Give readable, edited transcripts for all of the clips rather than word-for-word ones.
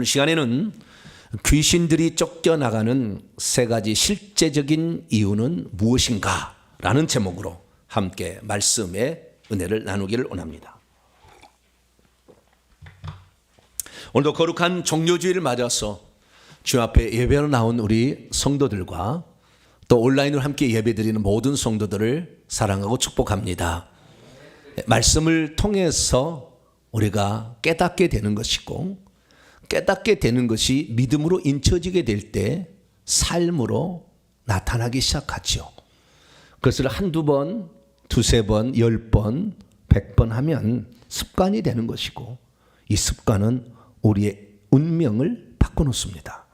오늘 시간에는 귀신들이 쫓겨나가는 세 가지 실제적인 이유는 무엇인가? 라는 제목으로 함께 말씀의 은혜를 나누기를 원합니다. 오늘도 거룩한 종료주일을 맞아서 주 앞에 예배로 나온 우리 성도들과 또 온라인으로 함께 예배드리는 모든 성도들을 사랑하고 축복합니다. 말씀을 통해서 우리가 깨닫게 되는 것이고, 깨닫게 되는 것이 믿음으로 인쳐지게 될 때 삶으로 나타나기 시작하죠. 그것을 한두 번, 두세 번, 10번, 100번 하면 습관이 되는 것이고, 이 습관은 우리의 운명을 바꿔놓습니다.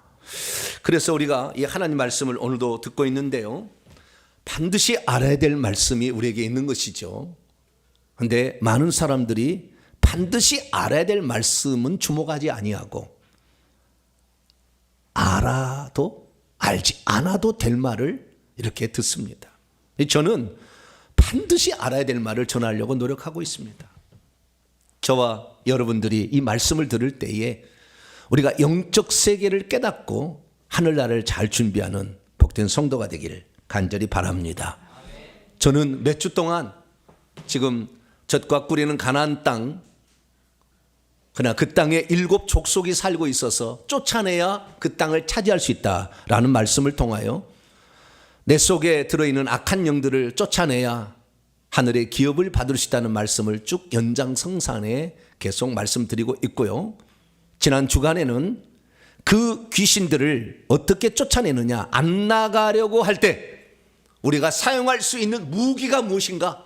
그래서 우리가 이 하나님 말씀을 오늘도 듣고 있는데요, 반드시 알아야 될 말씀이 우리에게 있는 것이죠. 그런데 많은 사람들이 반드시 알아야 될 말씀은 주목하지 아니하고, 알아도 알지 않아도 될 말을 이렇게 듣습니다. 저는 반드시 알아야 될 말을 전하려고 노력하고 있습니다. 저와 여러분들이 이 말씀을 들을 때에 우리가 영적 세계를 깨닫고 하늘나라를 잘 준비하는 복된 성도가 되기를 간절히 바랍니다. 저는 몇 주 동안 지금 젖과 꿀이는 가나안 땅, 그러나 그 땅에 7 족속이 살고 있어서 쫓아내야 그 땅을 차지할 수 있다라는 말씀을 통하여 내 속에 들어있는 악한 영들을 쫓아내야 하늘의 기업을 받을 수 있다는 말씀을 쭉 연장성산에 계속 말씀드리고 있고요. 지난 주간에는 그 귀신들을 어떻게 쫓아내느냐, 안 나가려고 할 때 우리가 사용할 수 있는 무기가 무엇인가,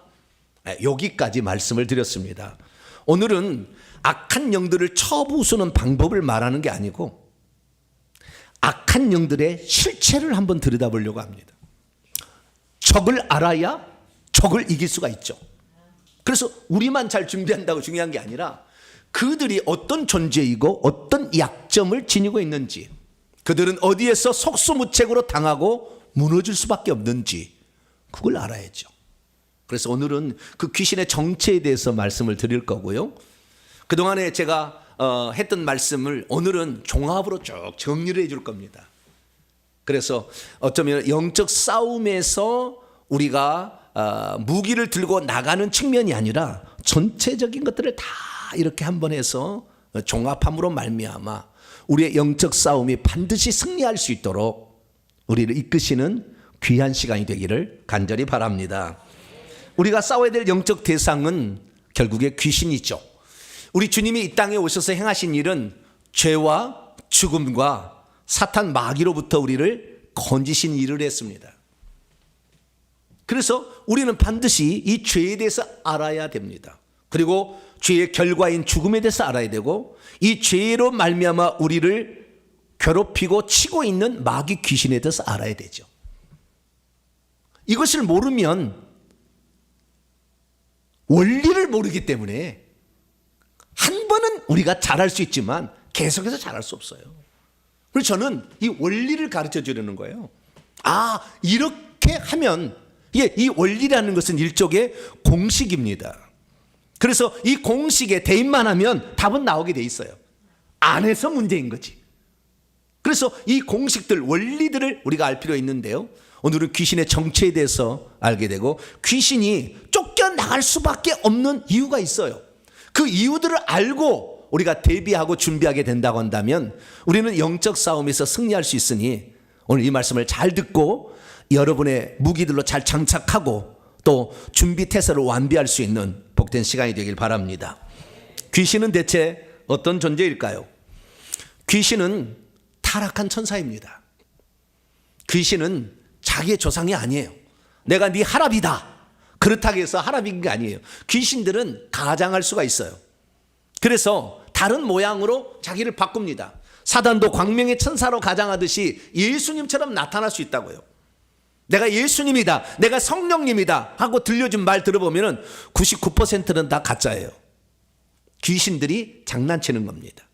여기까지 말씀을 드렸습니다. 오늘은 악한 영들을 쳐부수는 방법을 말하는 게 아니고 악한 영들의 실체를 한번 들여다보려고 합니다. 적을 알아야 적을 이길 수가 있죠. 그래서 우리만 잘 준비한다고 중요한 게 아니라 그들이 어떤 존재이고 어떤 약점을 지니고 있는지, 그들은 어디에서 속수무책으로 당하고 무너질 수밖에 없는지 그걸 알아야죠. 그래서 오늘은 그 귀신의 정체에 대해서 말씀을 드릴 거고요. 그동안에 제가 했던 말씀을 오늘은 종합으로 쭉 정리를 해줄 겁니다. 그래서 어쩌면 영적 싸움에서 우리가 무기를 들고 나가는 측면이 아니라 전체적인 것들을 다 이렇게 한번 해서 종합함으로 말미암아 우리의 영적 싸움이 반드시 승리할 수 있도록 우리를 이끄시는 귀한 시간이 되기를 간절히 바랍니다. 우리가 싸워야 될 영적 대상은 결국에 귀신이죠. 우리 주님이 이 땅에 오셔서 행하신 일은 죄와 죽음과 사탄 마귀로부터 우리를 건지신 일을 했습니다. 그래서 우리는 반드시 이 죄에 대해서 알아야 됩니다. 그리고 죄의 결과인 죽음에 대해서 알아야 되고, 이 죄로 말미암아 우리를 괴롭히고 치고 있는 마귀 귀신에 대해서 알아야 되죠. 이것을 모르면, 원리를 모르기 때문에 한 번은 우리가 잘할 수 있지만 계속해서 잘할 수 없어요. 그래서 저는 이 원리를 가르쳐 주려는 거예요. 이렇게 하면, 이 원리라는 것은 일종의 공식입니다. 그래서 이 공식에 대입만 하면 답은 나오게 돼 있어요. 안 해서 문제인 거지. 그래서 이 공식들, 원리들을 우리가 알 필요 있는데요, 오늘은 귀신의 정체에 대해서 알게 되고, 귀신이 쫓겨나갈 수밖에 없는 이유가 있어요. 그 이유들을 알고 우리가 대비하고 준비하게 된다고 한다면 우리는 영적 싸움에서 승리할 수 있으니, 오늘 이 말씀을 잘 듣고 여러분의 무기들로 잘 장착하고 또 준비 태세를 완비할 수 있는 복된 시간이 되길 바랍니다. 귀신은 대체 어떤 존재일까요? 귀신은 타락한 천사입니다. 귀신은 자기의 조상이 아니에요. 내가 네 할아비다, 그렇다고 해서 할아비인 게 아니에요. 귀신들은 가장할 수가 있어요. 그래서 다른 모양으로 자기를 바꿉니다. 사단도 광명의 천사로 가장하듯이 예수님처럼 나타날 수 있다고요. 내가 예수님이다, 내가 성령님이다 하고 들려준 말 들어보면 99%는 다 가짜예요. 귀신들이 장난치는 겁니다.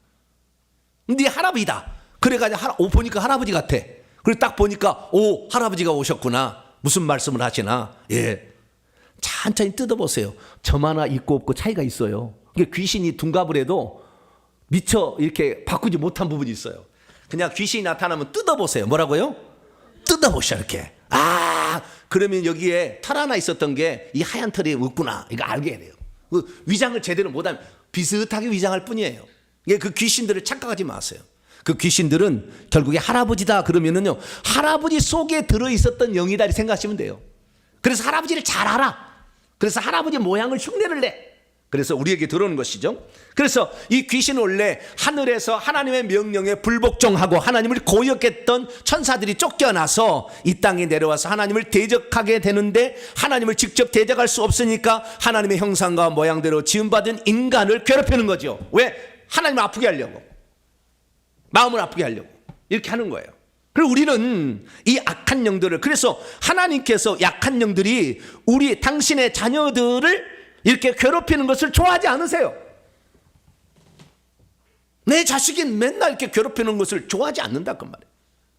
네 할아버지다, 그래가지고 보니까 할아버지 같아. 그리고 딱 보니까 할아버지가 오셨구나, 무슨 말씀을 하시나. 천천히 뜯어보세요. 점 하나 있고 없고 차이가 있어요. 귀신이 둔갑을 해도 미처 이렇게 바꾸지 못한 부분이 있어요. 그냥 귀신이 나타나면 뜯어보세요. 뭐라고요? 뜯어보셔 이렇게. 아, 그러면 여기에 털 하나 있었던 게 이 하얀 털이 없구나. 이거 알게 돼요. 그 위장을 제대로 못하면 비슷하게 위장할 뿐이에요. 그 귀신들을 착각하지 마세요. 그 귀신들은 결국에 할아버지다 그러면은요, 할아버지 속에 들어있었던 영이다 이렇게 생각하시면 돼요. 그래서 할아버지를 잘 알아. 그래서 할아버지 모양을 흉내를 내. 그래서 우리에게 들어오는 것이죠. 그래서 이 귀신은 원래 하늘에서 하나님의 명령에 불복종하고 하나님을 고역했던 천사들이 쫓겨나서 이 땅에 내려와서 하나님을 대적하게 되는데, 하나님을 직접 대적할 수 없으니까 하나님의 형상과 모양대로 지음받은 인간을 괴롭히는 거죠. 왜? 하나님을 아프게 하려고, 마음을 아프게 하려고 이렇게 하는 거예요. 그리고 우리는 이 악한 영들을, 그래서 하나님께서 약한 영들이 우리 당신의 자녀들을 이렇게 괴롭히는 것을 좋아하지 않으세요. 내 자식이 맨날 이렇게 괴롭히는 것을 좋아하지 않는다 그 말이에요.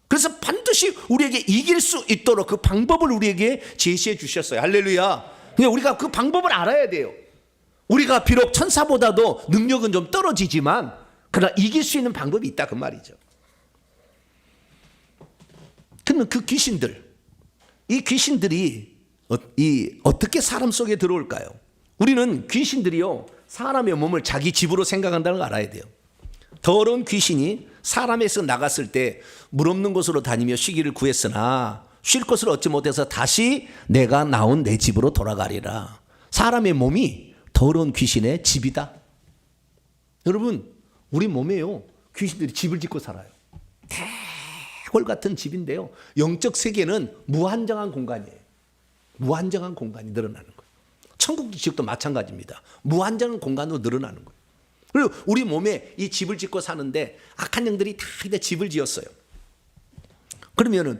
그래서 반드시 우리에게 이길 수 있도록 그 방법을 우리에게 제시해 주셨어요. 할렐루야. 그냥 우리가 그 방법을 알아야 돼요. 우리가 비록 천사보다도 능력은 좀 떨어지지만 그러나 이길 수 있는 방법이 있다 그 말이죠. 그러면 그 귀신들, 이 귀신들이 어떻게 사람 속에 들어올까요? 우리는 귀신들이요, 사람의 몸을 자기 집으로 생각한다는 걸 알아야 돼요. 더러운 귀신이 사람에서 나갔을 때 물 없는 곳으로 다니며 쉬기를 구했으나 쉴 곳을 얻지 못해서 다시 내가 나온 내 집으로 돌아가리라. 사람의 몸이 더러운 귀신의 집이다. 여러분, 우리 몸에요, 귀신들이 집을 짓고 살아요. 대궐 같은 집인데요, 영적 세계는 무한정한 공간이에요. 무한정한 공간이 늘어나는 거예요. 천국 지역도 마찬가지입니다. 무한정한 공간으로 늘어나는 거예요. 그리고 우리 몸에 이 집을 짓고 사는데 악한 영들이 다 집을 지었어요. 그러면은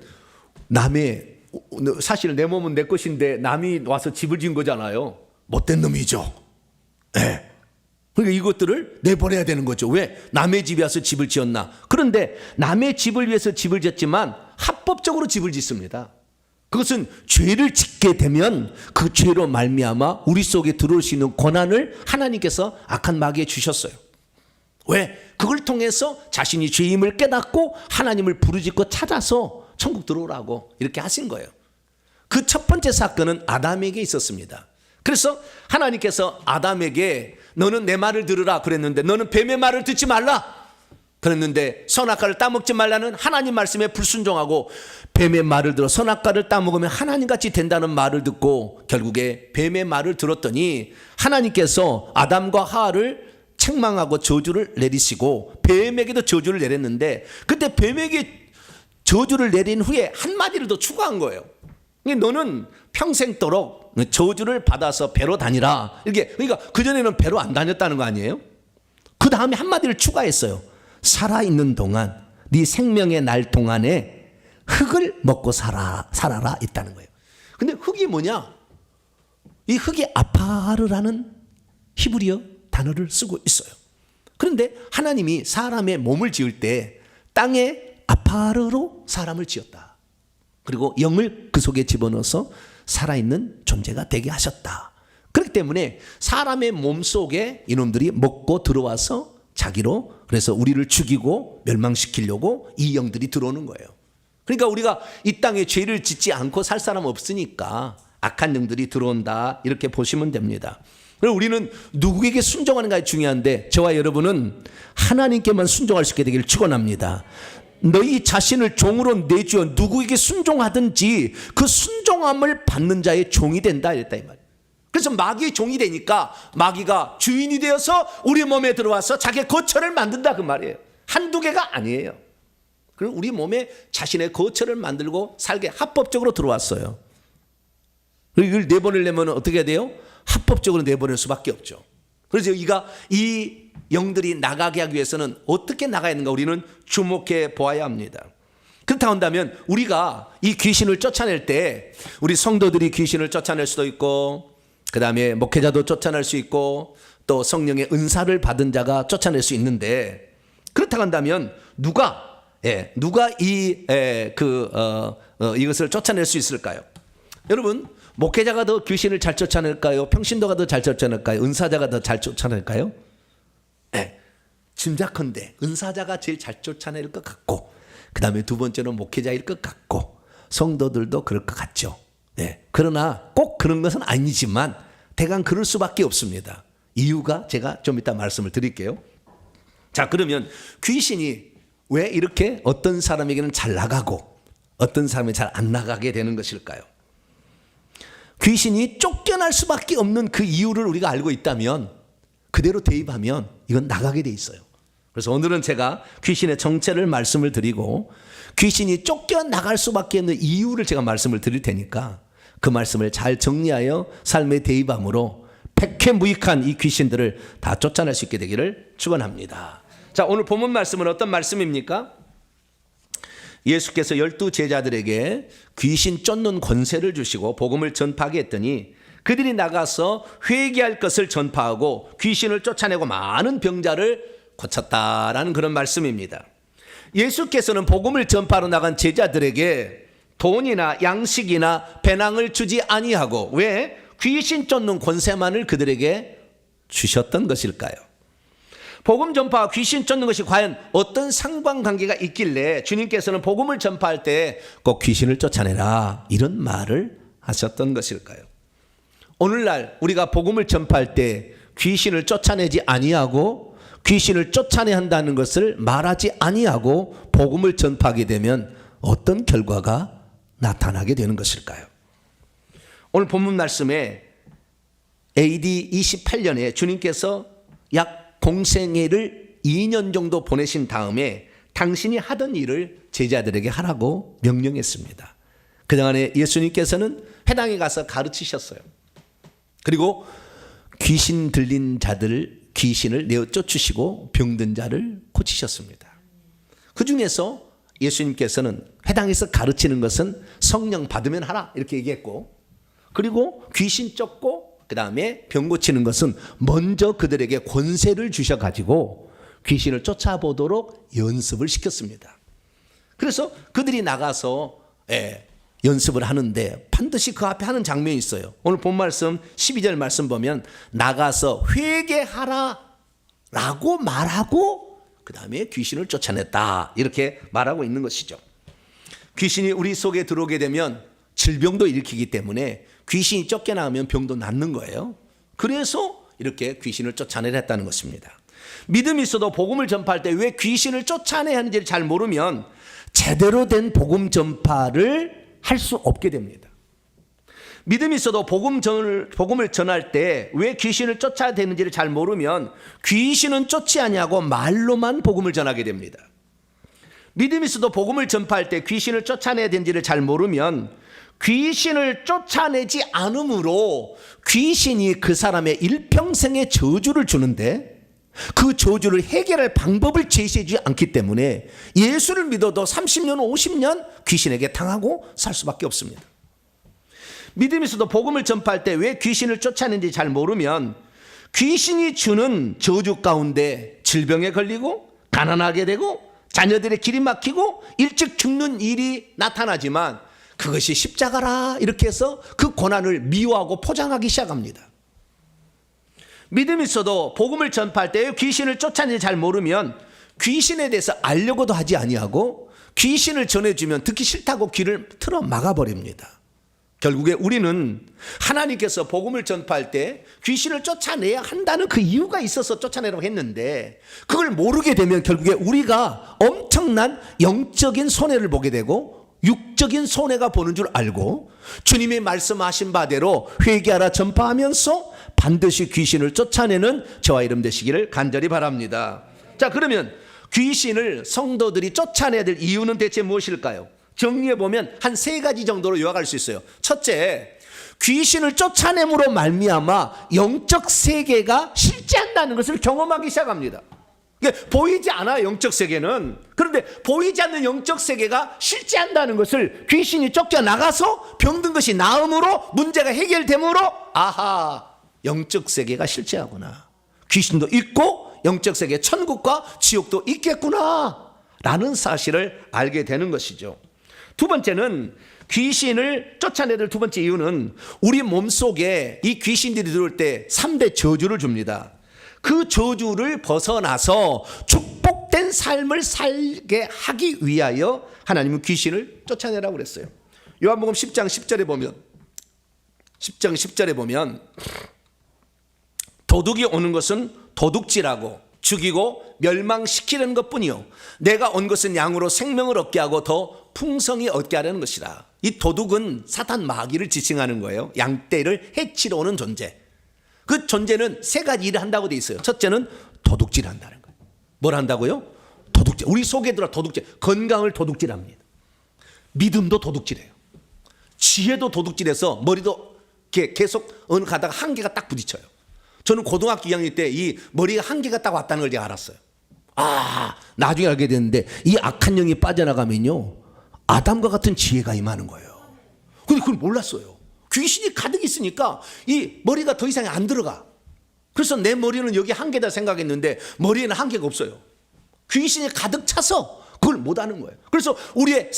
사실 내 몸은 내 것인데 남이 와서 집을 지은 거잖아요. 못된 놈이죠. 네. 그러니까 이것들을 내보내야 되는 거죠. 왜? 남의 집에 와서 집을 지었나. 그런데 남의 집을 위해서 집을 짓지만 합법적으로 집을 짓습니다. 그것은 죄를 짓게 되면 그 죄로 말미암아 우리 속에 들어올 수 있는 권한을 하나님께서 악한 마귀에 주셨어요. 왜? 그걸 통해서 자신이 죄임을 깨닫고 하나님을 부르짖고 찾아서 천국 들어오라고 이렇게 하신 거예요. 그 첫 번째 사건은 아담에게 있었습니다. 그래서 하나님께서 아담에게 너는 내 말을 들으라 그랬는데 너는 뱀의 말을 듣지 말라 그랬는데, 선악과를 따먹지 말라는 하나님 말씀에 불순종하고 뱀의 말을 들어 선악과를 따먹으면 하나님같이 된다는 말을 듣고 결국에 뱀의 말을 들었더니 하나님께서 아담과 하와를 책망하고 저주를 내리시고 뱀에게도 저주를 내렸는데, 그때 뱀에게 저주를 내린 후에 한마디를 더 추가한 거예요. 너는 평생도록 저주를 받아서 배로 다니라. 그러니까 그전에는 배로 안 다녔다는 거 아니에요? 그 다음에 한마디를 추가했어요. 살아있는 동안, 네 생명의 날 동안에 흙을 먹고 살아라 있다는 거예요. 근데 흙이 뭐냐? 이 흙이 아파르라는 히브리어 단어를 쓰고 있어요. 그런데 하나님이 사람의 몸을 지을 때 땅에 아파르로 사람을 지었다. 그리고 영을 그 속에 집어넣어서 살아있는 존재가 되게 하셨다. 그렇기 때문에 사람의 몸 속에 이놈들이 먹고 들어와서 자기로, 그래서 우리를 죽이고 멸망시키려고 이 영들이 들어오는 거예요. 그러니까 우리가 이 땅에 죄를 짓지 않고 살 사람 없으니까 악한 영들이 들어온다 이렇게 보시면 됩니다. 그리고 우리는 누구에게 순종하는가가 중요한데, 저와 여러분은 하나님께만 순종할 수 있게 되기를 축원합니다. 너희 자신을 종으로 내주어 누구에게 순종하든지 그 순종함을 받는 자의 종이 된다 이랬다 이 말이에요. 그래서 마귀의 종이 되니까 마귀가 주인이 되어서 우리 몸에 들어와서 자기의 거처를 만든다 그 말이에요. 한두 개가 아니에요. 그럼 우리 몸에 자신의 거처를 만들고 살게 합법적으로 들어왔어요. 이걸 내보내려면 어떻게 해야 돼요? 합법적으로 내보낼 수밖에 없죠. 그래서 이 영들이 나가게 하기 위해서는 어떻게 나가야 하는가 우리는 주목해 보아야 합니다. 그렇다고 한다면 우리가 이 귀신을 쫓아낼 때 우리 성도들이 귀신을 쫓아낼 수도 있고, 그 다음에 목회자도 쫓아낼 수 있고, 또 성령의 은사를 받은 자가 쫓아낼 수 있는데, 그렇다고 한다면 누가 이것을 쫓아낼 수 있을까요? 여러분, 목회자가 더 귀신을 잘 쫓아낼까요? 평신도가 더 잘 쫓아낼까요? 은사자가 더 잘 쫓아낼까요? 짐작컨대 은사자가 제일 잘 쫓아낼 것 같고, 그 다음에 두 번째는 목회자일 것 같고, 성도들도 그럴 것 같죠. 네. 그러나 꼭 그런 것은 아니지만 대강 그럴 수밖에 없습니다. 이유가 제가 좀 이따 말씀을 드릴게요. 자, 그러면 귀신이 왜 이렇게 어떤 사람에게는 잘 나가고 어떤 사람이 잘 안 나가게 되는 것일까요? 귀신이 쫓겨날 수밖에 없는 그 이유를 우리가 알고 있다면, 그대로 대입하면 이건 나가게 돼 있어요. 그래서 오늘은 제가 귀신의 정체를 말씀을 드리고 귀신이 쫓겨나갈 수밖에 없는 이유를 제가 말씀을 드릴 테니까 그 말씀을 잘 정리하여 삶에 대입함으로 백해무익한 이 귀신들을 다 쫓아낼 수 있게 되기를 축원합니다. 자, 오늘 본문 말씀은 어떤 말씀입니까? 예수께서 12 제자들에게 귀신 쫓는 권세를 주시고 복음을 전파하게 했더니 그들이 나가서 회개할 것을 전파하고 귀신을 쫓아내고 많은 병자를 고쳤다라는 그런 말씀입니다. 예수께서는 복음을 전파하러 나간 제자들에게 돈이나 양식이나 배낭을 주지 아니하고 왜 귀신 쫓는 권세만을 그들에게 주셨던 것일까요? 복음 전파와 귀신 쫓는 것이 과연 어떤 상관관계가 있길래 주님께서는 복음을 전파할 때 꼭 귀신을 쫓아내라 이런 말을 하셨던 것일까요? 오늘날 우리가 복음을 전파할 때 귀신을 쫓아내지 아니하고 귀신을 쫓아내야 한다는 것을 말하지 아니하고 복음을 전파하게 되면 어떤 결과가 나타나게 되는 것일까요? 오늘 본문 말씀에 AD 28년에 주님께서 약 공생애를 2년 정도 보내신 다음에 당신이 하던 일을 제자들에게 하라고 명령했습니다. 그동안에 예수님께서는 회당에 가서 가르치셨어요. 그리고 귀신 들린 자들 귀신을 내어 쫓으시고 병든 자를 고치셨습니다. 그 중에서 예수님께서는 회당에서 가르치는 것은 성령 받으면 하라 이렇게 얘기했고, 그리고 귀신 쫓고 그 다음에 병 고치는 것은 먼저 그들에게 권세를 주셔가지고 귀신을 쫓아보도록 연습을 시켰습니다. 그래서 그들이 나가서 연습을 하는데 반드시 그 앞에 하는 장면이 있어요. 오늘 본 말씀 12절 말씀 보면 나가서 회개하라 라고 말하고 그 다음에 귀신을 쫓아냈다 이렇게 말하고 있는 것이죠. 귀신이 우리 속에 들어오게 되면 질병도 일으키기 때문에 귀신이 쫓겨나면 병도 낫는 거예요. 그래서 이렇게 귀신을 쫓아내랬다는 것입니다. 믿음이 있어도 복음을 전파할 때 왜 귀신을 쫓아내야 하는지를 잘 모르면 제대로 된 복음 전파를 할 수 없게 됩니다. 믿음이 있어도 복음을 전할 때 왜 귀신을 쫓아야 되는지를 잘 모르면 귀신은 쫓지 아니하고 말로만 복음을 전하게 됩니다. 믿음이 있어도 복음을 전파할 때 귀신을 쫓아내야 되는지를 잘 모르면 귀신을 쫓아내지 않으므로 귀신이 그 사람의 일평생의 저주를 주는데 그 저주를 해결할 방법을 제시해주지 않기 때문에 예수를 믿어도 30년 50년 귀신에게 당하고 살 수밖에 없습니다. 믿음이 있어도 복음을 전파할 때 왜 귀신을 쫓아내는지 잘 모르면 귀신이 주는 저주 가운데 질병에 걸리고 가난하게 되고 자녀들의 길이 막히고 일찍 죽는 일이 나타나지만 그것이 십자가라 이렇게 해서 그 고난을 미워하고 포장하기 시작합니다. 믿음이 있어도 복음을 전파할 때 귀신을 쫓아내는지 잘 모르면 귀신에 대해서 알려고도 하지 아니하고 귀신을 전해주면 듣기 싫다고 귀를 틀어 막아버립니다. 결국에 우리는 하나님께서 복음을 전파할 때 귀신을 쫓아내야 한다는 그 이유가 있어서 쫓아내라고 했는데 그걸 모르게 되면 결국에 우리가 엄청난 영적인 손해를 보게 되고 육적인 손해가 보는 줄 알고 주님이 말씀하신 바대로 회개하라 전파하면서 반드시 귀신을 쫓아내는 저와 여러분 되시기를 간절히 바랍니다. 자, 그러면 귀신을 성도들이 쫓아내야 될 이유는 대체 무엇일까요? 정리해보면 한 3가지 정도로 요약할 수 있어요. 첫째, 귀신을 쫓아냄으로 말미암아 영적 세계가 실제한다는 것을 경험하기 시작합니다. 보이지 않아 영적 세계는. 그런데 보이지 않는 영적 세계가 실제한다는 것을 귀신이 쫓겨나가서 병든 것이 나음으로 문제가 해결됨으로 아하, 영적 세계가 실제하구나. 귀신도 있고 영적 세계 천국과 지옥도 있겠구나 라는 사실을 알게 되는 것이죠. 두 번째는 귀신을 쫓아내야 될 두 번째 이유는 우리 몸속에 이 귀신들이 들어올 때 3대 저주를 줍니다. 그 저주를 벗어나서 축복된 삶을 살게 하기 위하여 하나님은 귀신을 쫓아내라고 그랬어요. 요한복음 10장 10절에 보면 도둑이 오는 것은 도둑질하고 죽이고 멸망시키는 것뿐이요 내가 온 것은 양으로 생명을 얻게 하고 더 풍성히 얻게 하려는 것이라. 이 도둑은 사탄 마귀를 지칭하는 거예요. 양떼를 해치러 오는 존재. 그 존재는 세 가지 일을 한다고 돼 있어요. 첫째는 도둑질 한다는 거예요. 뭘 한다고요? 도둑질. 우리 속에 들어 도둑질. 건강을 도둑질합니다. 믿음도 도둑질해요. 지혜도 도둑질해서 머리도 계속 어느 가다가 한계가 딱 부딪혀요. 저는 고등학교 2학년 때 이 머리가 한계가 딱 왔다는 걸 제가 알았어요. 나중에 알게 됐는데 이 악한 영이 빠져나가면요 아담과 같은 지혜가 임하는 거예요. 근데 그걸 몰랐어요. 귀신이 가득 있으니까 이 머리가 더 이상 안 들어가. 그래서 내 머리는 여기 한계다 생각했는데 머리에는 한계가 없어요. 귀신이 가득 차서 그걸 못하는 거예요. 그래서 우리의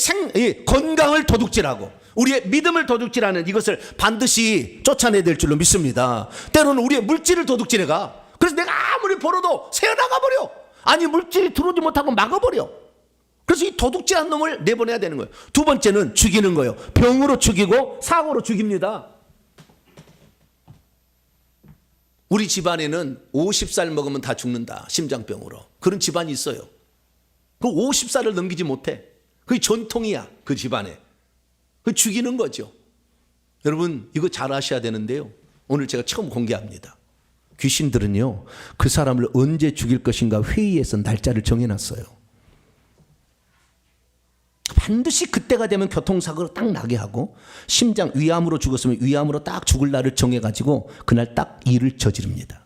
건강을 도둑질하고 우리의 믿음을 도둑질하는 이것을 반드시 쫓아내야 될 줄로 믿습니다. 때로는 우리의 물질을 도둑질해가. 그래서 내가 아무리 벌어도 새어나가 버려. 아니 물질이 들어오지 못하고 막아버려. 그래서 이 도둑질한 놈을 내보내야 되는 거예요. 두 번째는 죽이는 거예요. 병으로 죽이고 사고로 죽입니다. 우리 집안에는 50살 먹으면 다 죽는다. 심장병으로. 그런 집안이 있어요. 그 50살을 넘기지 못해. 그게 전통이야. 그 집안에. 그 죽이는 거죠. 여러분 이거 잘 아셔야 되는데요. 오늘 제가 처음 공개합니다. 귀신들은요. 그 사람을 언제 죽일 것인가 회의해서 날짜를 정해놨어요. 반드시 그때가 되면 교통사고로 딱 나게 하고 심장 위암으로 죽었으면 위암으로 딱 죽을 날을 정해가지고 그날 딱 일을 저지릅니다.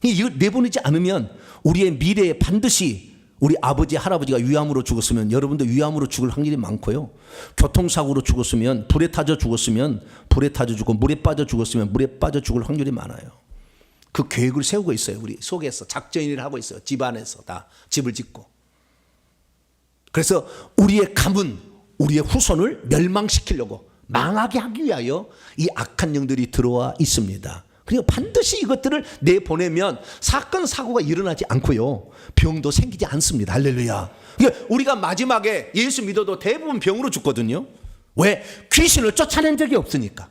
이걸 내보내지 않으면 우리의 미래에 반드시 우리 아버지 할아버지가 위암으로 죽었으면 여러분도 위암으로 죽을 확률이 많고요. 교통사고로 죽었으면 불에 타져 죽었으면 불에 타져 죽고 물에 빠져 죽었으면 물에 빠져 죽을 확률이 많아요. 그 계획을 세우고 있어요. 우리 속에서 작전을 하고 있어요. 집안에서 다 집을 짓고. 그래서 우리의 가문, 우리의 후손을 멸망시키려고 망하게 하기 위하여 이 악한 영들이 들어와 있습니다. 그리고 반드시 이것들을 내보내면 사건 사고가 일어나지 않고요. 병도 생기지 않습니다. 할렐루야. 그러니까 우리가 마지막에 예수 믿어도 대부분 병으로 죽거든요. 왜? 귀신을 쫓아낸 적이 없으니까.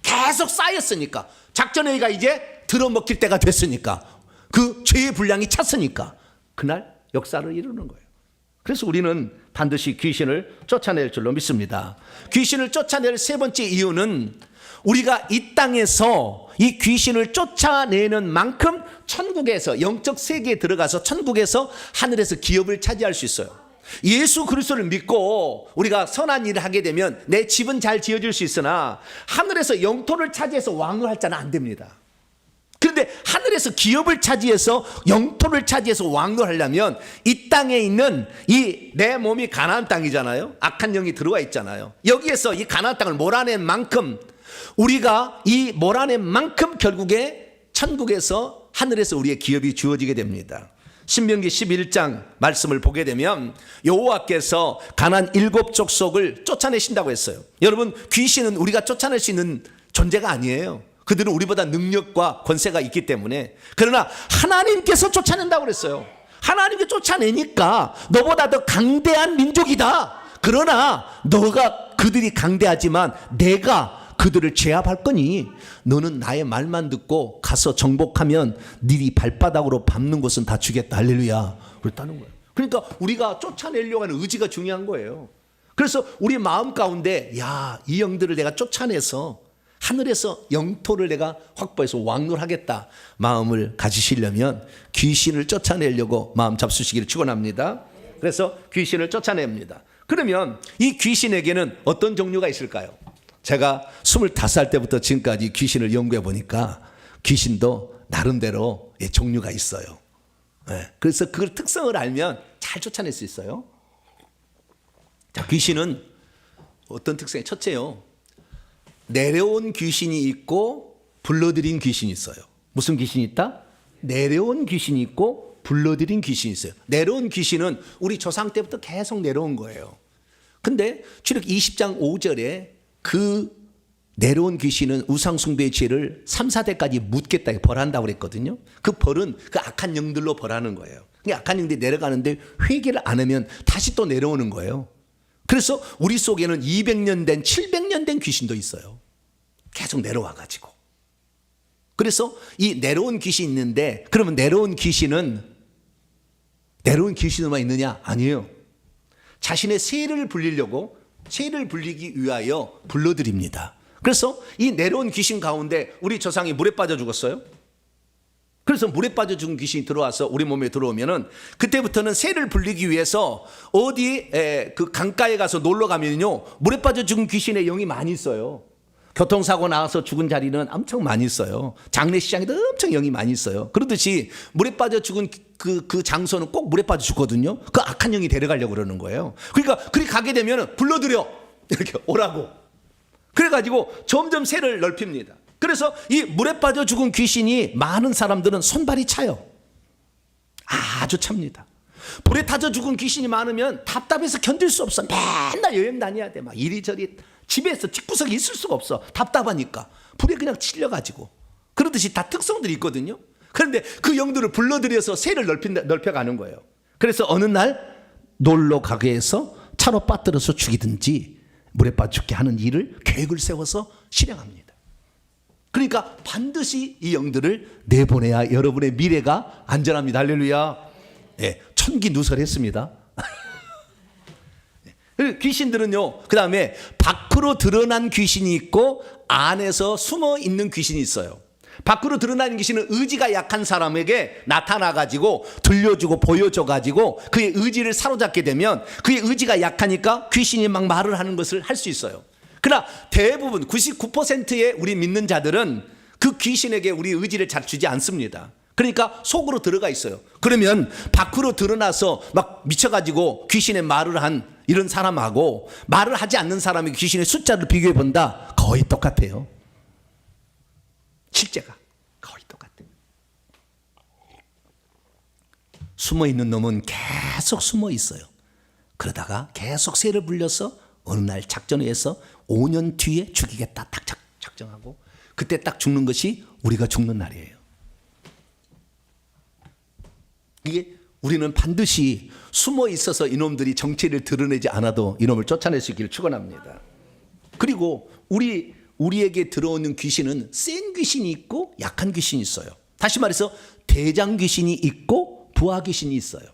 계속 쌓였으니까. 작전회의가 이제 들어먹힐 때가 됐으니까. 그 죄의 분량이 찼으니까. 그날 역사를 이루는 거예요. 그래서 우리는 반드시 귀신을 쫓아낼 줄로 믿습니다. 귀신을 쫓아낼 세 번째 이유는 우리가 이 땅에서 이 귀신을 쫓아내는 만큼 천국에서 영적 세계에 들어가서 천국에서 하늘에서 기업을 차지할 수 있어요. 예수 그리스도를 믿고 우리가 선한 일을 하게 되면 내 집은 잘 지어질 수 있으나 하늘에서 영토를 차지해서 왕을 할 자는 안 됩니다. 그런데 하늘에서 기업을 차지해서 영토를 차지해서 왕을 하려면 이 땅에 있는 이 내 몸이 가나안 땅이잖아요. 악한 영이 들어와 있잖아요. 여기에서 이 가나안 땅을 몰아낸 만큼 우리가 이 몰아낸 만큼 결국에 천국에서 하늘에서 우리의 기업이 주어지게 됩니다. 신명기 11장 말씀을 보게 되면 여호와께서 가나안 7족속을 쫓아내신다고 했어요. 여러분 귀신은 우리가 쫓아낼 수 있는 존재가 아니에요. 그들은 우리보다 능력과 권세가 있기 때문에. 그러나 하나님께서 쫓아낸다고 그랬어요. 하나님께 쫓아내니까 너보다 더 강대한 민족이다. 그러나 너가 그들이 강대하지만 내가 그들을 제압할 거니 너는 나의 말만 듣고 가서 정복하면 네 발바닥으로 밟는 것은 다 주겠다. 할렐루야. 그랬다는 거예요. 그러니까 우리가 쫓아내려고 하는 의지가 중요한 거예요. 그래서 우리 마음 가운데 이 영들을 내가 쫓아내서 하늘에서 영토를 내가 확보해서 왕노하겠다 마음을 가지시려면 귀신을 쫓아내려고 마음 잡수시기를 축원합니다. 그래서 귀신을 쫓아냅니다. 그러면 이 귀신에게는 어떤 종류가 있을까요? 제가 25살 때부터 지금까지 귀신을 연구해 보니까 귀신도 나름대로 종류가 있어요. 그래서 그 특성을 알면 잘 쫓아낼 수 있어요. 자, 귀신은 어떤 특성이? 첫째요, 내려온 귀신이 있고 불러들인 귀신이 있어요. 무슨 귀신이 있다? 내려온 귀신이 있고 불러들인 귀신이 있어요. 내려온 귀신은 우리 조상 때부터 계속 내려온 거예요. 근데 출애굽 20장 5절에 그 내려온 귀신은 우상숭배의 죄를 3, 4대까지 묻겠다, 벌한다고 그랬거든요. 그 벌은 그 악한 영들로 벌하는 거예요. 악한 영들이 내려가는데 회개를 안 하면 다시 또 내려오는 거예요. 그래서 우리 속에는 200년 된, 700년 된 귀신도 있어요. 계속 내려와가지고. 그래서 이 내려온 귀신이 있는데, 그러면 내려온 귀신은 내려온 귀신만 있느냐? 아니에요. 자신의 세를 불리려고, 세를 불리기 위하여 불러드립니다. 그래서 이 내려온 귀신 가운데 우리 조상이 물에 빠져 죽었어요. 그래서 물에 빠져 죽은 귀신이 들어와서 우리 몸에 들어오면은 그때부터는 새를 불리기 위해서 어디 그 강가에 가서 놀러 가면요, 물에 빠져 죽은 귀신의 영이 많이 있어요. 교통사고 나와서 죽은 자리는 엄청 많이 있어요. 장례시장에도 엄청 영이 많이 있어요. 그러듯이 물에 빠져 죽은 그 장소는 꼭 물에 빠져 죽거든요. 그 악한 영이 데려가려고 그러는 거예요. 그러니까 그리 가게 되면 불러들여, 이렇게 오라고. 그래가지고 점점 새를 넓힙니다. 그래서 이 물에 빠져 죽은 귀신이 많은 사람들은 손발이 차요. 아주 찹니다. 불에 타져 죽은 귀신이 많으면 답답해서 견딜 수 없어. 맨날 여행 다녀야 돼. 막 이리저리 집에서 집구석에 있을 수가 없어. 답답하니까. 불에 그냥 찔려가지고. 그러듯이 다 특성들이 있거든요. 그런데 그 영들을 불러들여서 새를 넓혀가는 거예요. 그래서 어느 날 놀러 가게 해서 차로 빠뜨려서 죽이든지 물에 빠져 죽게 하는 일을 계획을 세워서 실행합니다. 그러니까 반드시 이 영들을 내보내야 여러분의 미래가 안전합니다. 할렐루야. 네, 천기 누설했습니다. 귀신들은요, 그 다음에 밖으로 드러난 귀신이 있고 안에서 숨어 있는 귀신이 있어요. 밖으로 드러나는 귀신은 의지가 약한 사람에게 나타나가지고 들려주고 보여줘가지고 그의 의지를 사로잡게 되면 그의 의지가 약하니까 귀신이 막 말을 하는 것을 할 수 있어요. 그러나 대부분 99%의 우리 믿는 자들은 그 귀신에게 우리 의지를 잘 주지 않습니다. 그러니까 속으로 들어가 있어요. 그러면 밖으로 드러나서 막 미쳐가지고 귀신의 말을 한 이런 사람하고 말을 하지 않는 사람의 귀신의 숫자를 비교해 본다, 거의 똑같아요. 실제가 거의 똑같아요. 숨어 있는 놈은 계속 숨어 있어요. 그러다가 계속 새를 불려서 어느 날 작전해서 5년 뒤에 죽이겠다 딱 작정하고 그때 딱 죽는 것이 우리가 죽는 날이에요. 이게 우리는 반드시 숨어 있어서 이놈들이 정체를 드러내지 않아도 이놈을 쫓아낼 수 있기를 축원합니다. 그리고 우리에게 들어오는 귀신은 센 귀신이 있고 약한 귀신이 있어요. 다시 말해서 대장 귀신이 있고 부하 귀신이 있어요.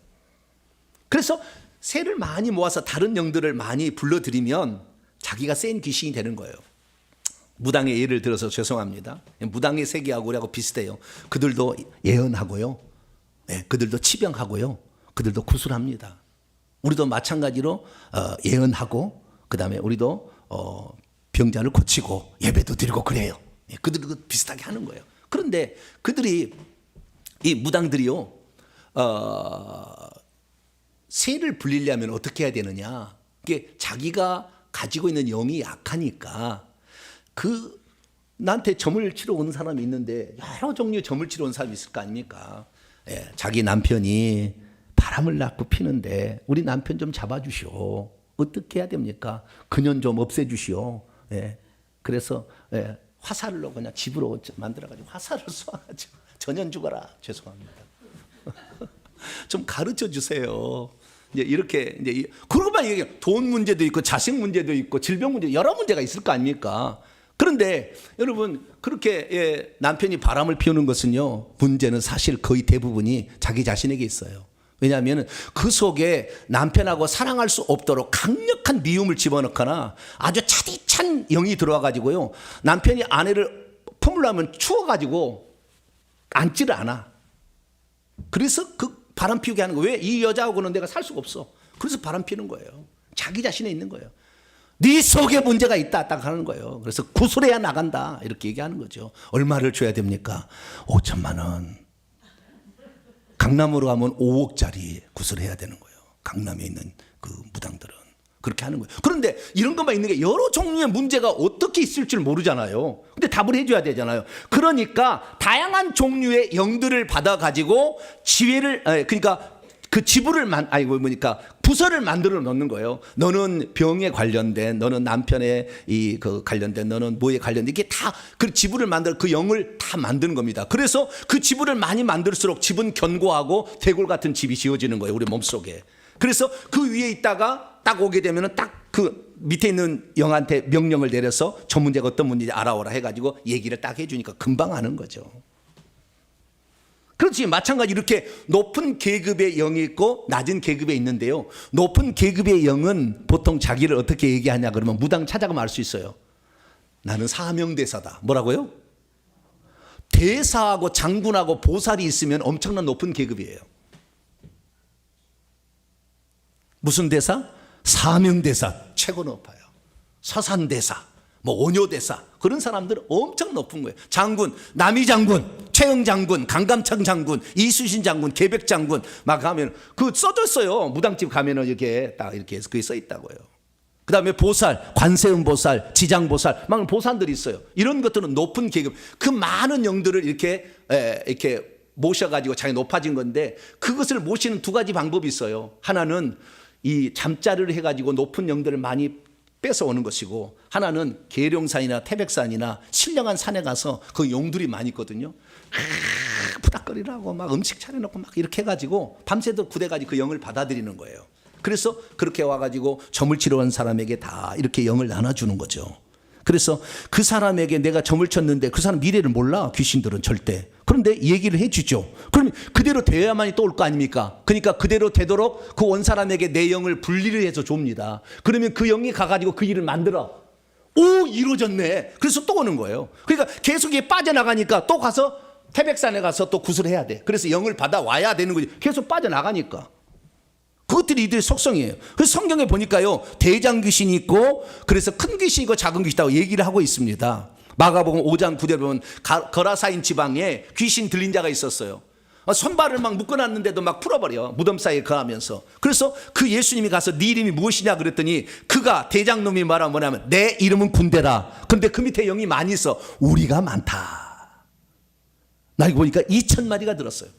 그래서 새를 많이 모아서 다른 영들을 많이 불러들이면 자기가 센 귀신이 되는 거예요. 무당의 예를 들어서 죄송합니다. 무당의 세계하고 우리하고 비슷해요. 그들도 예언하고요. 네, 그들도 치병하고요. 그들도 구술합니다. 우리도 마찬가지로 예언하고 그 다음에 우리도 병자를 고치고 예배도 드리고 그래요. 예, 그들도 비슷하게 하는 거예요. 그런데 그들이 이 무당들이요, 새를 불리려면 어떻게 해야 되느냐? 이게 자기가 가지고 있는 영이 약하니까 나한테 점을 치러 오는 사람이 있는데 여러 종류의 점을 치러 온 사람이 있을 거 아닙니까? 예, 자기 남편이 바람을 낳고 피는데 우리 남편 좀 잡아주시오. 어떻게 해야 됩니까? 그년 좀 없애주시오. 예, 그래서 화살로 그냥 집으로 만들어가지고 화살을 쏘아가지고 전년 죽어라. 죄송합니다. 좀 가르쳐 주세요. 이제 이렇게 이제 그러고만 얘기해. 돈 문제도 있고 자식 문제도 있고 질병 문제 여러 문제가 있을 거 아닙니까? 그런데 여러분 그렇게 남편이 바람을 피우는 것은요, 문제는 사실 거의 대부분이 자기 자신에게 있어요. 왜냐하면 그 속에 남편하고 사랑할 수 없도록 강력한 미움을 집어넣거나 아주 차디찬 영이 들어와 가지고요, 남편이 아내를 품으려면 추워가지고 앉지를 않아. 그래서 그 바람 피우게 하는 거예요. 왜? 이 여자하고는 내가 살 수가 없어. 그래서 바람 피우는 거예요. 자기 자신에 있는 거예요. 네 속에 문제가 있다 딱 하는 거예요. 그래서 구술해야 나간다 이렇게 얘기하는 거죠. 얼마를 줘야 됩니까? 5천만 원. 강남으로 가면 5억짜리 구술해야 되는 거예요. 강남에 있는 그 무당들은 그렇게 하는 거예요. 그런데 이런 것만 있는 게 여러 종류의 문제가 어떻게 있을 줄 모르잖아요. 근데 답을 해줘야 되잖아요. 그러니까 다양한 종류의 영들을 받아가지고 지혜를, 그러니까 그 지부를 부서를 만들어 놓는 거예요. 너는 병에 관련된, 너는 남편의 관련된, 너는 뭐에 관련된, 이게 다 그 지부를 만들, 그 영을 다 만드는 겁니다. 그래서 그 지부를 많이 만들수록 집은 견고하고 대골 같은 집이 지어지는 거예요, 우리 몸속에. 그래서 그 위에 있다가 딱 오게 되면은 딱 그 밑에 있는 영한테 명령을 내려서 저 문제가 어떤 문제인지 알아오라 해가지고 얘기를 딱 해주니까 금방 아는 거죠. 그렇지. 마찬가지 이렇게 높은 계급의 영이 있고 낮은 계급에 있는데요. 높은 계급의 영은 보통 자기를 어떻게 얘기하냐 그러면 무당 찾아가면 알 수 있어요. 나는 사명대사다. 뭐라고요? 대사하고 장군하고 보살이 있으면 엄청난 높은 계급이에요. 무슨 대사? 사명대사. 최고 높아요. 서산대사, 뭐 원효대사, 그런 사람들은 엄청 높은 거예요. 장군, 남이 장군, 최영 장군, 강감창 장군, 이수신 장군, 계백 장군 막 하면 그 써졌어요. 무당집 가면은 이렇게 딱 이렇게 그게 써 있다고요. 그 다음에 보살, 관세음 보살, 지장 보살, 막 보살들이 있어요. 이런 것들은 높은 계급, 그 많은 영들을 이렇게 모셔가지고 자기 높아진 건데, 그것을 모시는 두 가지 방법이 있어요. 하나는 이 잠자리를 해가지고 높은 영들을 많이 뺏어오는 것이고, 하나는 계룡산이나 태백산이나 신령한 산에 가서 그 용들이 많이 있거든요. 부닥거리라고 막 음식 차려놓고 막 이렇게 해가지고 밤새도 구대가지고 그 영을 받아들이는 거예요. 그래서 그렇게 와가지고 점을 치러온 사람에게 다 이렇게 영을 나눠주는 거죠. 그래서 그 사람에게 내가 점을 쳤는데 그 사람 미래를 몰라, 귀신들은 절대. 그런데 얘기를 해주죠. 그러면 그대로 되어야만이 또 올 거 아닙니까? 그러니까 그대로 되도록 그 원 사람에게 내 영을 분리를 해서 줍니다. 그러면 그 영이 가가지고 그 일을 만들어. 오, 이루어졌네. 그래서 또 오는 거예요. 그러니까 계속 이게 빠져나가니까 또 가서 태백산에 가서 또 구슬해야 돼. 그래서 영을 받아와야 되는 거지. 계속 빠져나가니까. 그것들이 이들의 속성이에요. 그래서 성경에 보니까요, 대장 귀신이 있고, 그래서 큰 귀신이 있고 작은 귀신이 있다고 얘기를 하고 있습니다. 마가복음 5장 9절에 보면 거라사인 지방에 귀신 들린 자가 있었어요. 손발을 막 묶어놨는데도 막 풀어버려, 무덤 사이에 거하면서. 그래서 그 예수님이 가서 네 이름이 무엇이냐 그랬더니 그가, 대장놈이 말하면 뭐냐면 내 이름은 군대라. 근데 그 밑에 영이 많이 있어. 우리가 많다. 나 이거 보니까 2,000마리가 들었어요.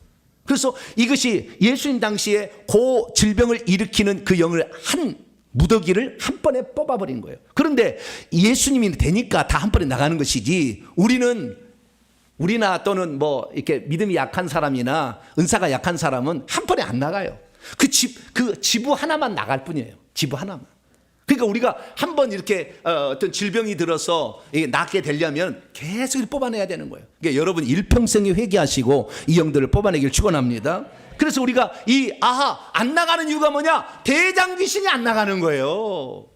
그래서 이것이 예수님 당시에 그 질병을 일으키는 그 영을 한 무더기를 한 번에 뽑아버린 거예요. 그런데 예수님이 되니까 다 한 번에 나가는 것이지, 우리나 또는 뭐 이렇게 믿음이 약한 사람이나 은사가 약한 사람은 한 번에 안 나가요. 그 지부 하나만 나갈 뿐이에요. 지부 하나만. 그러니까 우리가 한 번 이렇게 어떤 질병이 들어서 낫게 되려면 계속 뽑아내야 되는 거예요. 그러니까 여러분 일평생에 회개하시고 이 영들을 뽑아내길 축원합니다. 그래서 우리가 안 나가는 이유가 뭐냐? 대장 귀신이 안 나가는 거예요.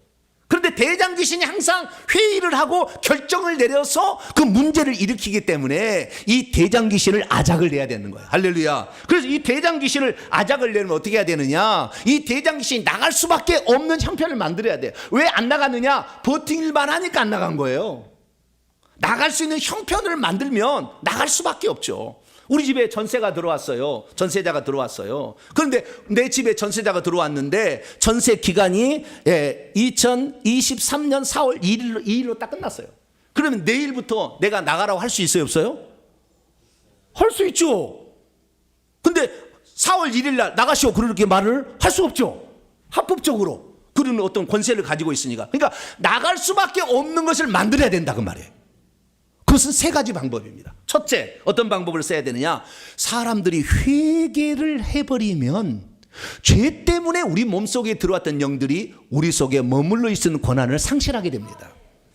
그런데 대장 귀신이 항상 회의를 하고 결정을 내려서 그 문제를 일으키기 때문에 이 대장 귀신을 아작을 내야 되는 거예요. 할렐루야. 그래서 이 대장 귀신을 아작을 내려면 어떻게 해야 되느냐? 이 대장 귀신이 나갈 수밖에 없는 형편을 만들어야 돼요. 왜 안 나갔느냐? 버팅일만 하니까 안 나간 거예요. 나갈 수 있는 형편을 만들면 나갈 수밖에 없죠. 우리 집에 전세가 들어왔어요. 전세자가 들어왔어요. 그런데 내 집에 전세자가 들어왔는데 전세 기간이 2023년 4월 2일로 딱 끝났어요. 그러면 내일부터 내가 나가라고 할 수 있어요, 없어요? 할 수 있죠. 근데 4월 1일 날 나가시오 그렇게 말을 할 수 없죠. 합법적으로. 그런 어떤 권세를 가지고 있으니까. 그러니까 나갈 수밖에 없는 것을 만들어야 된다 그 말이에요. 그것은 세 가지 방법입니다. 첫째, 어떤 방법을 써야 되느냐? 사람들이 회개를 해버리면 죄 때문에 우리 몸속에 들어왔던 영들이 우리 속에 머물러 있는 권한을 상실하게 됩니다.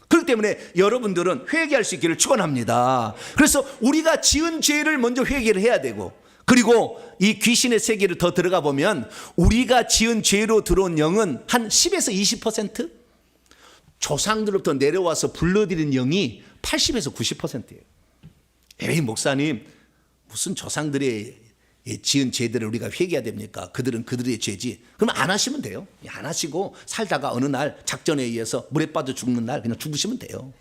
그렇기 때문에 여러분들은 회개할 수 있기를 축원합니다. 그래서 우리가 지은 죄를 먼저 회개를 해야 되고, 그리고 이 귀신의 세계를 더 들어가 보면 우리가 지은 죄로 들어온 영은 한 10에서 20%? 조상들로부터 내려와서 불러들인 영이 80에서 90%예요. 에이 목사님, 무슨 조상들의 지은 죄들을 우리가 회개해야 됩니까? 그들은 그들의 죄지. 그럼 안 하시면 돼요. 안 하시고 살다가 어느 날 작전에 의해서 물에 빠져 죽는 날 그냥 죽으시면 돼요.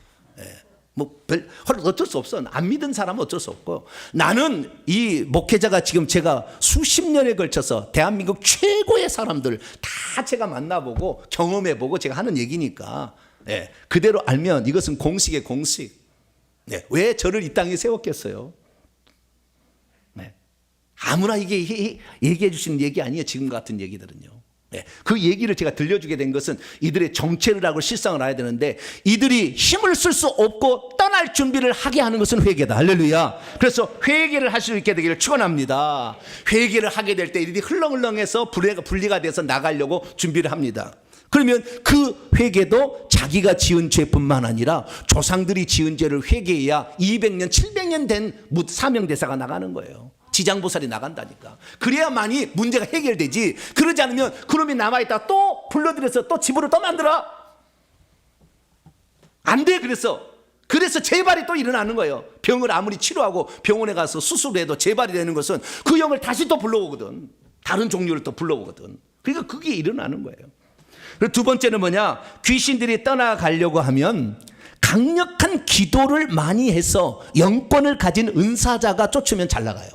어쩔 수 없어. 안 믿은 사람은 어쩔 수 없고, 나는 이 목회자가 지금 제가 수십 년에 걸쳐서 대한민국 최고의 사람들 다 제가 만나보고 경험해보고 제가 하는 얘기니까, 그대로 알면 이것은 공식의 공식. 왜 저를 이 땅에 세웠겠어요? 아무나 이게 얘기해 주시는 얘기 아니에요. 지금 같은 얘기들은요. 네. 그 얘기를 제가 들려주게 된 것은 이들의 정체를 하고 실상을 알아야 되는데, 이들이 힘을 쓸 수 없고 떠날 준비를 하게 하는 것은 회개다. 할렐루야. 그래서 회개를 할 수 있게 되기를 축원합니다. 회개를 하게 될 때 이들이 흘렁흘렁해서 분리가 돼서 나가려고 준비를 합니다. 그러면 그 회개도 자기가 지은 죄뿐만 아니라 조상들이 지은 죄를 회개해야 200년 700년 된 사명대사가 나가는 거예요. 지장보살이 나간다니까. 그래야만이 문제가 해결되지. 그러지 않으면 그놈이 남아있다 또 불러들여서 또 집으로 또 만들어. 안 돼. 그래서 재발이 또 일어나는 거예요. 병을 아무리 치료하고 병원에 가서 수술을 해도 재발이 되는 것은 그 영을 다시 또 불러오거든. 다른 종류를 또 불러오거든. 그러니까 그게 일어나는 거예요. 그리고 두 번째는 뭐냐? 귀신들이 떠나가려고 하면 강력한 기도를 많이 해서 영권을 가진 은사자가 쫓으면 잘 나가요.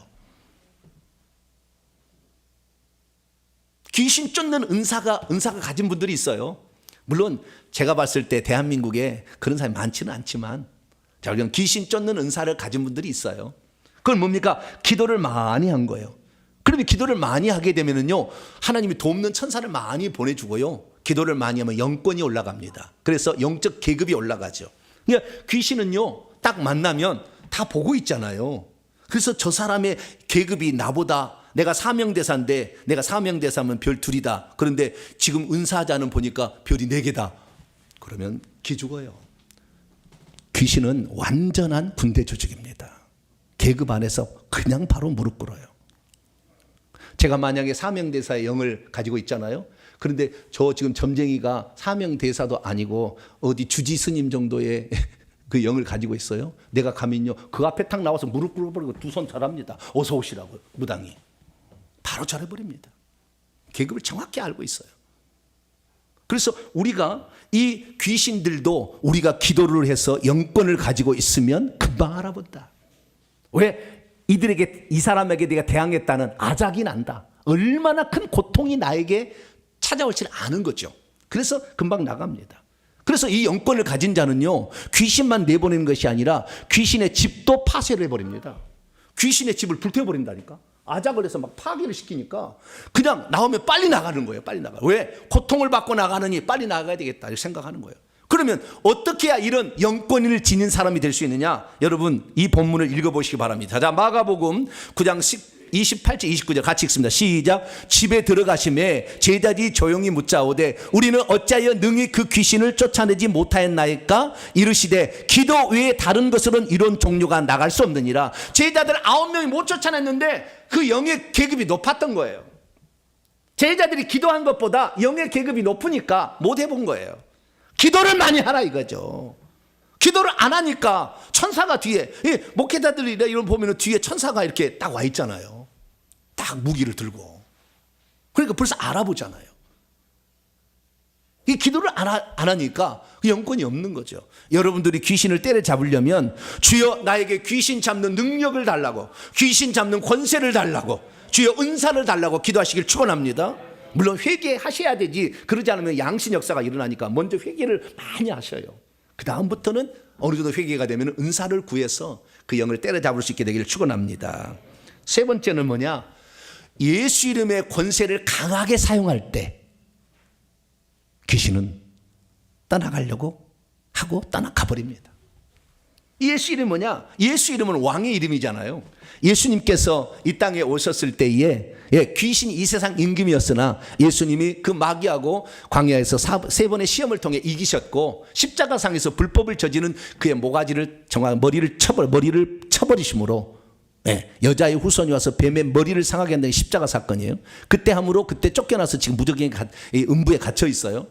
귀신 쫓는 은사가 가진 분들이 있어요. 물론 제가 봤을 때 대한민국에 그런 사람이 많지는 않지만, 자, 그냥 귀신 쫓는 은사를 가진 분들이 있어요. 그건 뭡니까? 기도를 많이 한 거예요. 그러면 기도를 많이 하게 되면은요, 하나님이 돕는 천사를 많이 보내주고요, 기도를 많이 하면 영권이 올라갑니다. 그래서 영적 계급이 올라가죠. 그러니까 귀신은요, 딱 만나면 다 보고 있잖아요. 그래서 저 사람의 계급이 나보다, 내가 사명대사인데 내가 사명대사면 별 2이다. 그런데 지금 은사자는 보니까 별이 4개다. 그러면 기죽어요. 귀신은 완전한 군대 조직입니다. 계급 안에서 그냥 바로 무릎 꿇어요. 제가 만약에 사명대사의 영을 가지고 있잖아요. 그런데 저 지금 점쟁이가 사명대사도 아니고 어디 주지 스님 정도의 그 영을 가지고 있어요. 내가 가면요, 그 앞에 탁 나와서 무릎 꿇어버리고 2손 절합니다. 어서 오시라고, 무당이. 바로 절해버립니다. 계급을 정확히 알고 있어요. 그래서 우리가 이 귀신들도 우리가 기도를 해서 영권을 가지고 있으면 금방 알아본다. 왜? 이들에게, 이 사람에게 내가 대항했다는 아작이 난다. 얼마나 큰 고통이 나에게 찾아올지를 아는 거죠. 그래서 금방 나갑니다. 그래서 이 영권을 가진 자는요, 귀신만 내보내는 것이 아니라 귀신의 집도 파쇄를 해버립니다. 귀신의 집을 불태워버린다니까. 아작을 해서 막 파괴를 시키니까 그냥 나오면 빨리 나가는 거예요. 빨리 나가. 왜? 고통을 받고 나가느니 빨리 나가야 되겠다 이렇게 생각하는 거예요. 그러면 어떻게 해야 이런 영권을 지닌 사람이 될 수 있느냐? 여러분, 이 본문을 읽어보시기 바랍니다. 자, 마가복음 9장 28절 29절 같이 읽습니다. 시작. 집에 들어가심에 제자들이 조용히 묻자오되 우리는 어찌하여 능히 그 귀신을 쫓아내지 못하였나이까? 이르시되 기도 외에 다른 것으로는 이런 종류가 나갈 수 없느니라. 제자들 9명이 못 쫓아냈는데 그 영의 계급이 높았던 거예요. 제자들이 기도한 것보다 영의 계급이 높으니까 못 해본 거예요. 기도를 많이 하라 이거죠. 기도를 안 하니까 천사가 뒤에, 목회자들이 이런 보면 뒤에 천사가 이렇게 딱 와 있잖아요. 딱 무기를 들고. 그러니까 벌써 알아보잖아요. 이 기도를 안 하니까 영권이 없는 거죠. 여러분들이 귀신을 때려잡으려면 주여 나에게 귀신 잡는 능력을 달라고, 귀신 잡는 권세를 달라고, 주여 은사를 달라고 기도하시길 축원합니다. 물론 회개하셔야 되지. 그러지 않으면 양신 역사가 일어나니까 먼저 회개를 많이 하셔요. 그 다음부터는 어느 정도 회개가 되면 은사를 구해서 그 영을 때려잡을 수 있게 되기를 축원합니다. 세 번째는 뭐냐? 예수 이름의 권세를 강하게 사용할 때 귀신은 떠나가려고 하고 떠나가버립니다. 예수 이름은 뭐냐? 예수 이름은 왕의 이름이잖아요. 예수님께서 이 땅에 오셨을 때에 귀신이 이 세상 임금이었으나 예수님이 그 마귀하고 광야에서 3번의 시험을 통해 이기셨고 십자가상에서 불법을 저지른 그의 모가지를 머리를 쳐버리심으로 여자의 후손이 와서 뱀의 머리를 상하게 한다는 십자가 사건이에요. 그때 함으로 그때 쫓겨나서 지금 무적의 음부에 갇혀 있어요.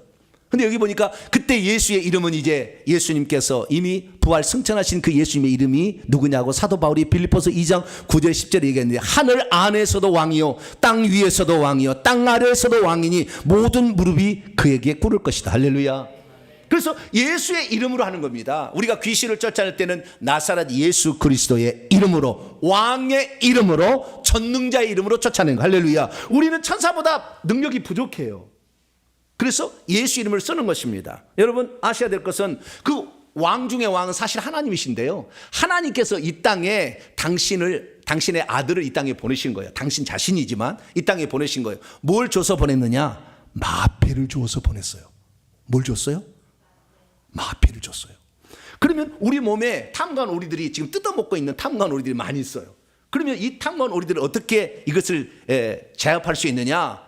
근데 여기 보니까 그때 예수의 이름은 이제 예수님께서 이미 부활 승천하신 그 예수님의 이름이 누구냐고 사도 바울이 빌립보서 2장 9절 10절에 얘기했는데 하늘 안에서도 왕이요 땅 위에서도 왕이요 땅 아래에서도 왕이니 모든 무릎이 그에게 꿇을 것이다. 할렐루야. 그래서 예수의 이름으로 하는 겁니다. 우리가 귀신을 쫓아낼 때는 나사렛 예수 그리스도의 이름으로, 왕의 이름으로, 전능자의 이름으로 쫓아내는 거. 할렐루야. 우리는 천사보다 능력이 부족해요. 그래서 예수 이름을 쓰는 것입니다. 여러분 아셔야 될 것은 그 왕 중의 왕은 사실 하나님이신데요, 하나님께서 이 땅에 당신을 당신의 아들을 이 땅에 보내신 거예요. 당신 자신이지만 이 땅에 보내신 거예요. 뭘 줘서 보냈느냐? 마패를 주어서 보냈어요. 뭘 줬어요? 마패를 줬어요. 그러면 우리 몸에 탐관 오리들이 지금 뜯어먹고 있는 탐관 오리들이 많이 있어요. 그러면 이 탐관 오리들을 어떻게 이것을 제압할 수 있느냐?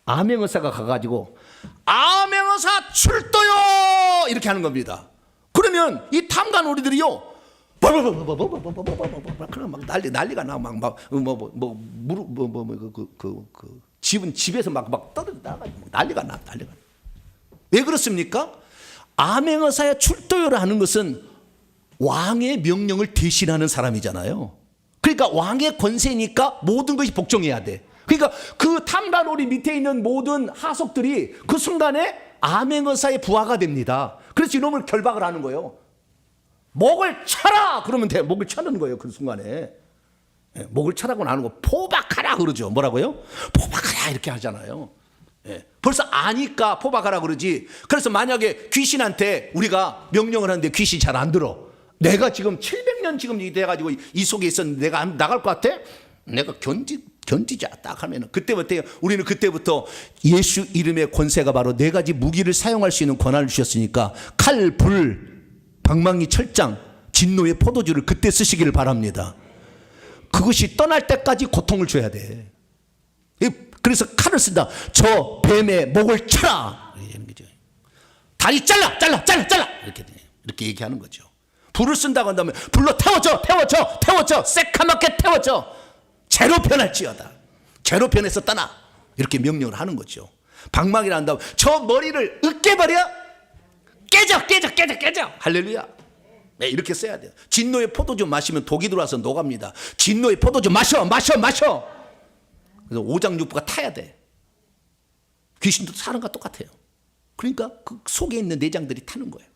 암행어사가 가가지고 암행어사 출도요 이렇게 하는 겁니다. 그러면 이 탐관 오리들이요 그럼 막 난리가 나. 집에서 막 떠들어 나가지고 난리가 나. 왜 그렇습니까? 암행어사의 출도요를 하는 것은 왕의 명령을 대신하는 사람이잖아요. 그러니까 왕의 권세니까 모든 것이 복종해야 돼. 그러니까 그 탐관오리 밑에 있는 모든 하속들이 그 순간에 암행어사의 부하가 됩니다. 그래서 이놈을 결박을 하는 거예요. 목을 쳐라! 그러면 돼. 목을 쳐는 거예요. 그 순간에. 목을 쳐라고 하는 거 포박하라 그러죠. 뭐라고요? 포박하라 이렇게 하잖아요. 벌써 아니까 포박하라 그러지. 그래서 만약에 귀신한테 우리가 명령을 하는데 귀신이 잘 안 들어. 내가 지금 700년 지금 돼가지고 이 속에 있었는데 내가 안 나갈 것 같아? 내가 견디자 딱 하면은 그때부터 우리는 그때부터 예수 이름의 권세가 바로 4가지 무기를 사용할 수 있는 권한을 주셨으니까 칼, 불, 방망이, 철장, 진노의 포도주를 그때 쓰시기를 바랍니다. 그것이 떠날 때까지 고통을 줘야 돼. 그래서 칼을 쓴다. 저 뱀의 목을 쳐라. 다리 잘라 이렇게 얘기하는 거죠. 불을 쓴다고 한다면 불로 태워줘 새카맣게 태워줘. 죄로 변할지어다. 죄로 변해서 떠나. 이렇게 명령을 하는 거죠. 방망이를 한다면 저 머리를 으깨버려. 깨져. 할렐루야. 네, 이렇게 써야 돼요. 진노의 포도주 마시면 독이 들어와서 녹합니다. 진노의 포도주 마셔. 그래서 오장육부가 타야 돼. 귀신도 사람과 똑같아요. 그러니까 그 속에 있는 내장들이 타는 거예요.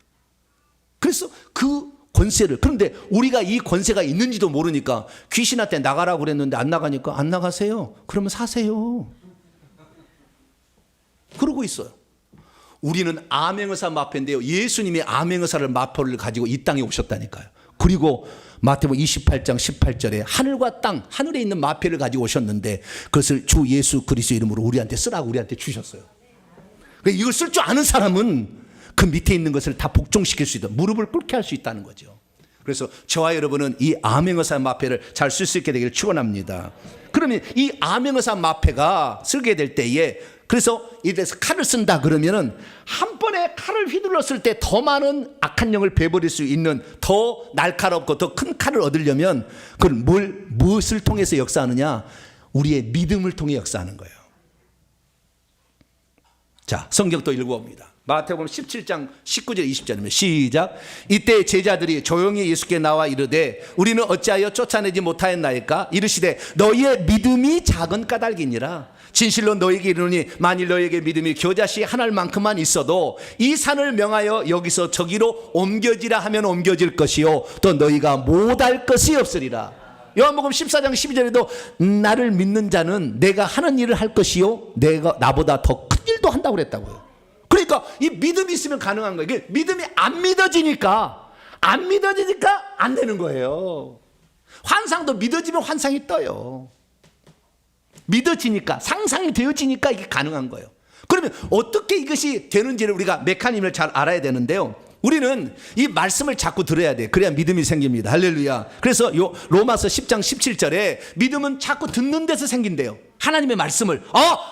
그래서 그 권세를, 그런데 우리가 이 권세가 있는지도 모르니까 귀신한테 나가라고 그랬는데 안 나가니까 안 나가세요. 그러면 사세요. 그러고 있어요. 우리는 암행어사 마패인데요. 예수님이 암행어사를 마표를 가지고 이 땅에 오셨다니까요. 그리고 마태복음 28장 18절에 하늘과 땅, 하늘에 있는 마패를 가지고 오셨는데 그것을 주 예수 그리스도 이름으로 우리한테 쓰라고 우리한테 주셨어요. 그러니까 이걸 쓸 줄 아는 사람은 그 밑에 있는 것을 다 복종시킬 수 있다. 무릎을 꿇게 할 수 있다는 거죠. 그래서 저와 여러분은 이 암행어사 마패를 잘 쓸 수 있게 되기를 축원합니다. 그러면 이 암행어사 마패가 쓰게 될 때에 그래서 이래서 칼을 쓴다 그러면은 한 번에 칼을 휘둘렀을 때 더 많은 악한 영을 베버릴 수 있는 더 날카롭고 더 큰 칼을 얻으려면 그걸 무엇을 통해서 역사하느냐? 우리의 믿음을 통해 역사하는 거예요. 자, 성경 또 읽어봅니다. 마태복음 17장 19절 20절이면 시작. 이때 제자들이 조용히 예수께 나와 이르되 우리는 어찌하여 쫓아내지 못하였나이까? 이르시되 너희의 믿음이 작은 까닭이니라. 진실로 너희에게 이르노니 만일 너희에게 믿음이 겨자씨 한 알만큼만 있어도 이 산을 명하여 여기서 저기로 옮겨지라 하면 옮겨질 것이요 또 너희가 못할 것이 없으리라. 요한복음 14장 12절에도 나를 믿는 자는 내가 하는 일을 할 것이요 내가 나보다 더 큰 일도 한다고 그랬다고요. 그러니까 이 믿음이 있으면 가능한 거예요. 이게 믿음이 안 믿어지니까 안 되는 거예요. 환상도 믿어지면 환상이 떠요. 믿어지니까, 상상이 되어지니까 이게 가능한 거예요. 그러면 어떻게 이것이 되는지를 우리가 메커니즘을 잘 알아야 되는데요. 우리는 이 말씀을 자꾸 들어야 돼. 그래야 믿음이 생깁니다. 할렐루야. 그래서 요 로마서 10장 17절에 믿음은 자꾸 듣는 데서 생긴대요. 하나님의 말씀을.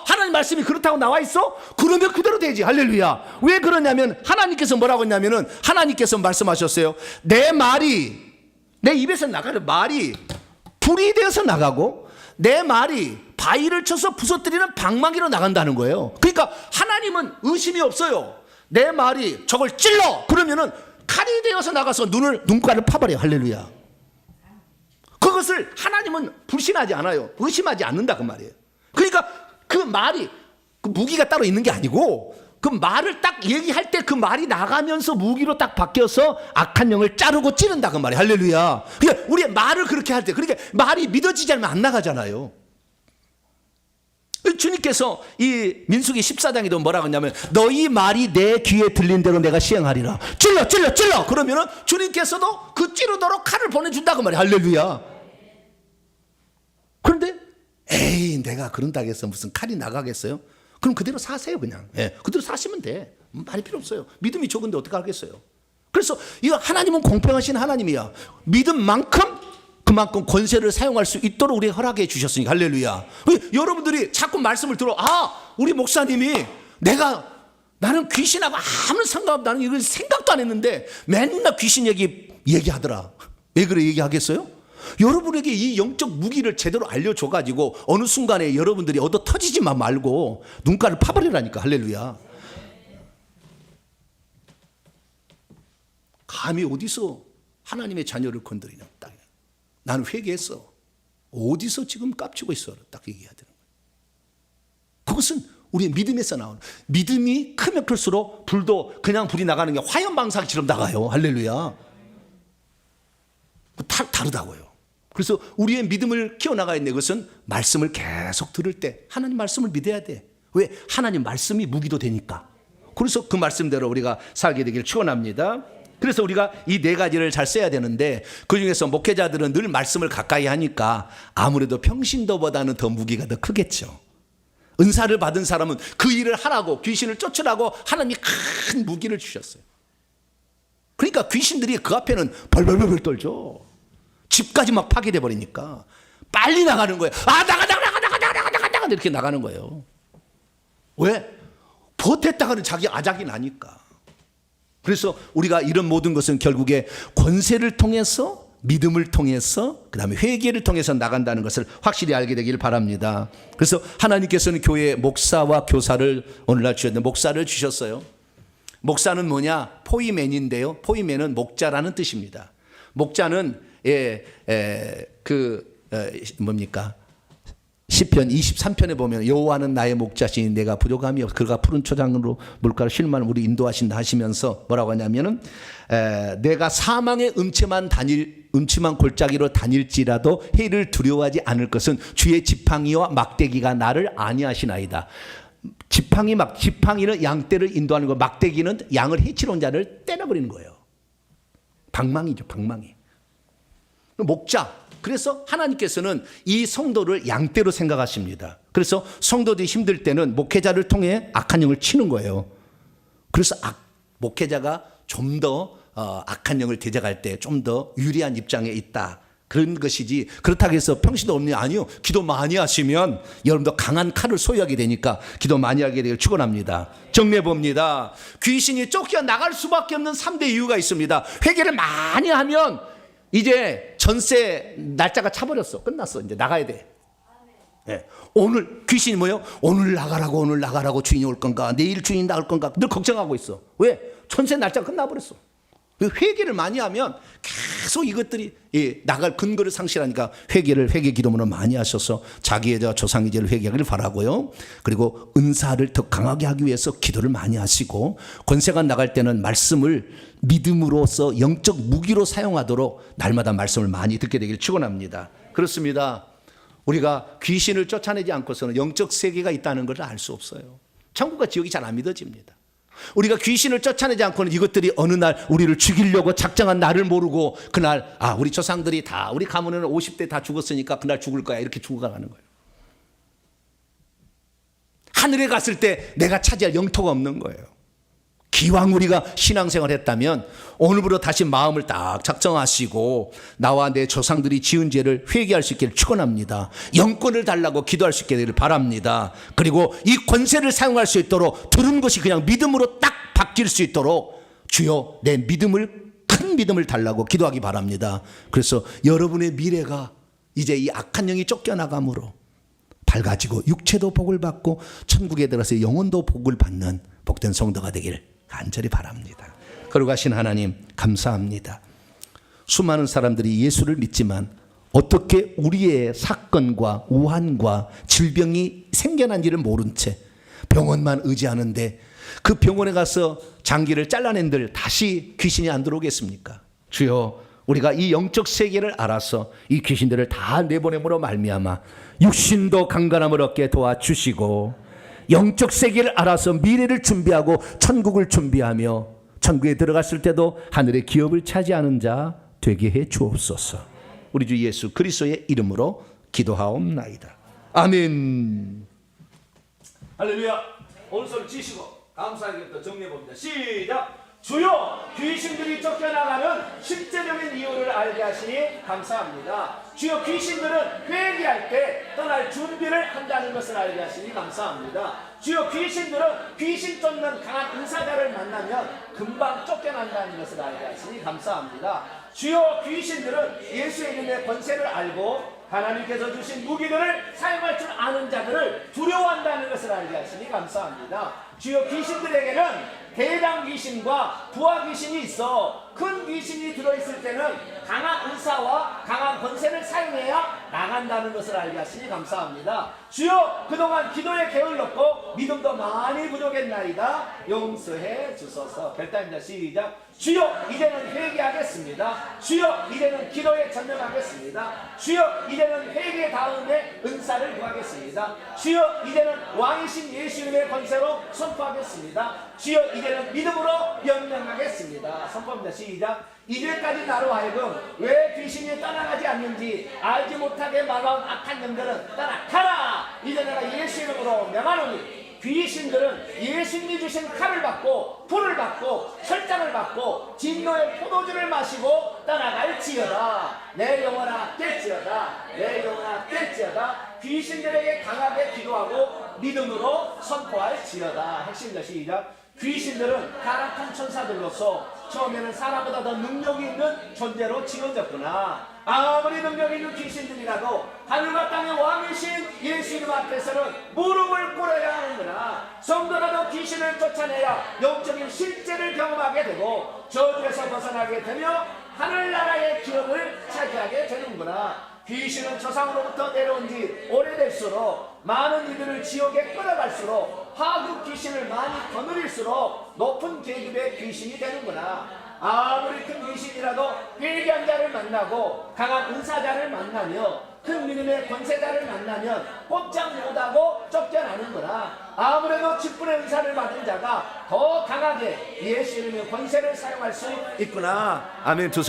하나님 말씀이 그렇다고 나와 있어? 그러면 그대로 되지. 할렐루야. 왜 그러냐면 하나님께서 뭐라고 했냐면은 하나님께서 말씀하셨어요. 내 입에서 나가는 말이 불이 되어서 나가고 내 말이 바위를 쳐서 부서뜨리는 방망이로 나간다는 거예요. 그러니까 하나님은 의심이 없어요. 내 말이 저걸 찔러 그러면은 칼이 되어서 나가서 눈가를 파버려요. 할렐루야. 그것을 하나님은 불신하지 않아요. 의심하지 않는다 그 말이에요. 그러니까 그 말이 그 무기가 따로 있는 게 아니고 그 말을 딱 얘기할 때 그 말이 나가면서 무기로 딱 바뀌어서 악한 영을 자르고 찌른다 그 말이에요. 할렐루야. 그러니까 우리의 말을 그렇게 할 때 그러니까 말이 믿어지지 않으면 안 나가잖아요. 주님께서 이 민수기 14장에도 뭐라고 했냐면 너희 말이 내 귀에 들린 대로 내가 시행하리라. 찔러 그러면은 주님께서도 그 찌르도록 칼을 보내준다 그 말이에요. 할렐루야. 에이 내가 그런다고 해서 무슨 칼이 나가겠어요? 그럼 그대로 사세요 그냥. 예, 그대로 사시면 돼. 말이 필요 없어요. 믿음이 적은데 어떻게 하겠어요? 그래서 이거 하나님은 공평하신 하나님이야. 믿음만큼 그만큼 권세를 사용할 수 있도록 우리 허락해 주셨으니까 할렐루야. 여러분들이 자꾸 말씀을 들어 우리 목사님이 나는 귀신하고 아무 상관없다. 나는 이걸 생각도 안 했는데 맨날 귀신 얘기하더라. 왜 그래 얘기하겠어요? 여러분에게 이 영적 무기를 제대로 알려줘가지고 어느 순간에 여러분들이 얻어 터지지만 말고 눈가를 파버리라니까. 할렐루야. 감히 어디서 하나님의 자녀를 건드리냐. 딱. 나는 회개했어. 어디서 지금 깝치고 있어. 딱 얘기해야 되는 거예요. 그것은 우리의 믿음에서 나오는, 믿음이 크면 클수록 불도 그냥 불이 나가는 게 화염방사기처럼 나가요. 할렐루야. 다르다고요. 그래서 우리의 믿음을 키워나가야 되는 것은 말씀을 계속 들을 때 하나님 말씀을 믿어야 돼. 왜? 하나님 말씀이 무기도 되니까. 그래서 그 말씀대로 우리가 살게 되기를 축원합니다. 그래서 우리가 이 네 가지를 잘 써야 되는데 그중에서 목회자들은 늘 말씀을 가까이 하니까 아무래도 평신도보다는 더 무기가 더 크겠죠. 은사를 받은 사람은 그 일을 하라고, 귀신을 쫓으라고 하나님이 큰 무기를 주셨어요. 그러니까 귀신들이 그 앞에는 벌벌벌 떨죠. 집까지 막 파괴돼 버리니까 빨리 나가는 거예요. 나가 이렇게 나가는 거예요. 왜? 버텼다가는 자기 아작이 나니까. 그래서 우리가 이런 모든 것은 결국에 권세를 통해서, 믿음을 통해서, 그 다음에 회개를 통해서 나간다는 것을 확실히 알게 되기를 바랍니다. 그래서 하나님께서는 교회에 목사와 교사를 오늘날 주셨는데, 목사를 주셨어요. 목사는 뭐냐? 포이맨인데요. 포이맨은 목자라는 뜻입니다. 목자는 뭡니까? 시편 23편에 보면 여호와는 나의 목자시니 내가 부족함이 없어 그가 푸른 초장으로 물가를 쉴만한 우리 인도하신다 하시면서 뭐라고 하냐면은 내가 사망의 음침한 골짜기로 다닐지라도 해를 두려워하지 않을 것은 주의 지팡이와 막대기가 나를 안위하시나이다. 지팡이는 양떼를 인도하는 거, 막대기는 양을 해치러 온 자를 때려버리는 거예요. 방망이죠, 방망이. 목자. 그래서 하나님께서는 이 성도를 양떼로 생각하십니다. 그래서 성도들이 힘들 때는 목회자를 통해 악한 영을 치는 거예요. 그래서 목회자가 좀 더 악한 영을 대적할 때 좀 더 유리한 입장에 있다. 그런 것이지, 그렇다고 해서 평신도 없니? 아니요. 기도 많이 하시면 여러분도 강한 칼을 소유하게 되니까 기도 많이 하게 되길 축원합니다. 정리해 봅니다. 귀신이 쫓겨나갈 수밖에 없는 3대 이유가 있습니다. 회개를 많이 하면 이제 전세 날짜가 차버렸어. 끝났어. 이제 나가야 돼. 네. 오늘 귀신이 뭐예요? 오늘 나가라고 주인이 올 건가? 내일 주인이 나올 건가? 늘 걱정하고 있어. 왜? 전세 날짜가 끝나버렸어. 회개를 많이 하면 계속 이것들이 나갈 근거를 상실하니까 회개 기도문을 많이 하셔서 자기의 조상의 죄를 회개하기를 바라고요. 그리고 은사를 더 강하게 하기 위해서 기도를 많이 하시고, 권세가 나갈 때는 말씀을 믿음으로써 영적 무기로 사용하도록 날마다 말씀을 많이 듣게 되기를 축원합니다. 그렇습니다. 우리가 귀신을 쫓아내지 않고서는 영적 세계가 있다는 것을 알 수 없어요. 천국과 지옥이 잘 안 믿어집니다. 우리가 귀신을 쫓아내지 않고는 이것들이 어느 날 우리를 죽이려고 작정한 날을 모르고 그날 우리 조상들이 다 우리 가문에는 50대 다 죽었으니까 그날 죽을 거야 이렇게 죽어가는 거예요. 하늘에 갔을 때 내가 차지할 영토가 없는 거예요. 기왕 우리가 신앙생활 했다면 오늘부터 다시 마음을 딱 작정하시고 나와 내 조상들이 지은 죄를 회개할 수 있기를 축원합니다. 영권을 달라고 기도할 수 있게 되기를 바랍니다. 그리고 이 권세를 사용할 수 있도록 들은 것이 그냥 믿음으로 딱 바뀔 수 있도록 주여 내 큰 믿음을 달라고 기도하기 바랍니다. 그래서 여러분의 미래가 이제 이 악한 영이 쫓겨나감으로 밝아지고 육체도 복을 받고 천국에 들어서 영혼도 복을 받는 복된 성도가 되기를 간절히 바랍니다. 거룩하신 하나님 감사합니다. 수많은 사람들이 예수를 믿지만 어떻게 우리의 사건과 우환과 질병이 생겨난지를 모른 채 병원만 의지하는데 그 병원에 가서 장기를 잘라낸들 다시 귀신이 안 들어오겠습니까? 주여 우리가 이 영적 세계를 알아서 이 귀신들을 다 내보냄으로 말미암아 육신도 강건함을 얻게 도와주시고 영적 세계를 알아서 미래를 준비하고 천국을 준비하며 천국에 들어갔을 때도 하늘의 기업을 차지하는 자 되게 해 주옵소서. 우리 주 예수 그리스도의 이름으로 기도하옵나이다. 아멘. 할렐루야. 오른손을 쥐시고 감사하게부터 정리해봅니다. 시작. 주여, 귀신들이 쫓겨나가는 실제적인 이유를 알게 하시니 감사합니다. 주여, 귀신들은 회개할 때 떠날 준비를 한다는 것을 알게 하시니 감사합니다. 주여, 귀신들은 귀신 쫓는 강한 은사자를 만나면 금방 쫓겨난다는 것을 알게 하시니 감사합니다. 주여, 귀신들은 예수의 이름의 권세를 알고 하나님께서 주신 무기들을 사용할 줄 아는 자들을 두려워한다는 것을 알게 하시니 감사합니다. 주여, 귀신들에게는 대장 귀신과 부하 귀신이 있어 큰 귀신이 들어있을 때는 강한 은사와 강한 권세를 사용해야 나간다는 것을 알게 하시니 감사합니다. 주여, 그동안 기도에 게을렀고 믿음도 많이 부족했나이다. 용서해 주소서. 별단입니다. 시작. 주여, 이제는 회개하겠습니다. 주여, 이제는 기도에 전념하겠습니다. 주여, 이제는 회개 다음에 은사를 구하겠습니다. 주여, 이제는 왕이신 예수님의 권세로 선포하겠습니다. 주여, 이제는 믿음으로 명령하겠습니다. 선포합니다. 시작. 이제까지 나로 하여금 왜 귀신이 떠나가지 않는지 알지 못하게 말하는 악한 영들은 떠나가라. 이제 내가 예수 이름으로 명하노니 귀신들은 예수님이 주신 칼을 받고 불을 받고 철장을 받고 진노의 포도주를 마시고 떠나갈지어다. 내 영혼아 깰지어다. 내 영혼아 깰지어다. 귀신들에게 강하게 기도하고 믿음으로 선포할지어다. 핵심입니다. 시작. 귀신들은 타락한 천사들로서 처음에는 사람보다 더 능력이 있는 존재로 지어졌구나. 아무리 능력 있는 귀신들이라도 하늘과 땅의 왕이신 예수 이름 앞에서는 무릎을 꿇어야 하는구나. 성도라도 귀신을 쫓아내야 영적인 실제를 경험하게 되고 저주에서 벗어나게 되며 하늘나라의 기업을 차지하게 되는구나. 귀신은 조상으로부터 내려온 지 오래될수록 많은 이들을 지옥에 끌어갈수록 하급 귀신을 많이 거느릴수록 높은 계급의 귀신이 되는구나. 아무리 큰 귀신이라도 회개한 자를 만나고 강한 은사자를 만나며 큰 믿음의 권세자를 만나면 꼼짝 못하고 쫓겨나는구나. 아무래도 10분의 은사를 받은 자가 더 강하게 예수 이름의 권세를 사용할 수 있구나. 아멘. 두 손